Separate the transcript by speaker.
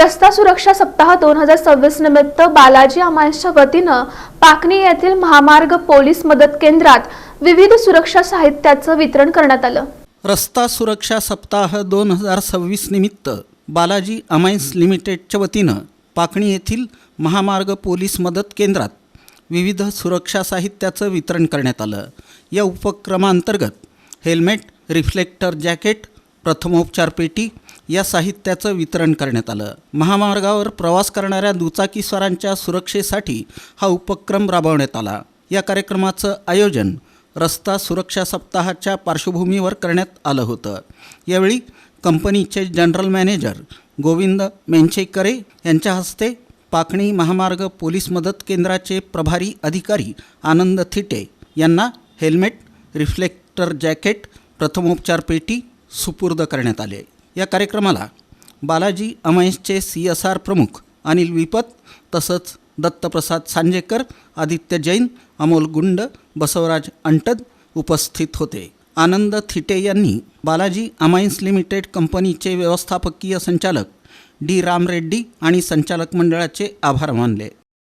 Speaker 1: रस्ता सुरक्षा सप्ताह 2026 निमित्त बालाजी अमायसच्या वतीनं पाकणी येथील महामार्ग पोलीस मदत केंद्रात विविध सुरक्षा साहित्याचं वितरण करण्यात आलं।
Speaker 2: रस्ता सुरक्षा सप्ताह 2026 निमित्त बालाजी अमायस लिमिटेडच्या वतीनं पाकणी येथील महामार्ग पोलीस मदत केंद्रात विविध सुरक्षा साहित्याचं वितरण करण्यात आलं। या उपक्रमांतर्गत हेल्मेट, रिफ्लेक्टर जॅकेट, प्रथमोपचार पेटी या साहित्याचं वितरण करण्यात आलं। महामार्गावर प्रवास करणाऱ्या दुचाकीस्वारांच्या सुरक्षेसाठी हा उपक्रम राबवण्यात आला। या कार्यक्रमाचं आयोजन रस्ता सुरक्षा सप्ताहाच्या पार्श्वभूमीवर करण्यात आलं होतं। यावेळी कंपनीचे जनरल मॅनेजर गोविंद मेंचेकरे यांच्या हस्ते पाकणी महामार्ग पोलीस मदत केंद्राचे प्रभारी अधिकारी आनंद थिटे यांना हेल्मेट, रिफ्लेक्टर जॅकेट, प्रथमोपचार पेटी सुपूर्द करण्यात आले। या कार्यक्रमाला बालाजी अमायसचे CSR प्रमुख अनिल विपत तसंच दत्तप्रसाद सांजेकर, आदित्य जैन, अमोल गुंड, बसवराज अंटद उपस्थित होते। आनंद थिटे यांनी बालाजी अमायस लिमिटेड कंपनीचे व्यवस्थापकीय संचालक D. राम रेड्डी आणि संचालक मंडळाचे आभार मानले।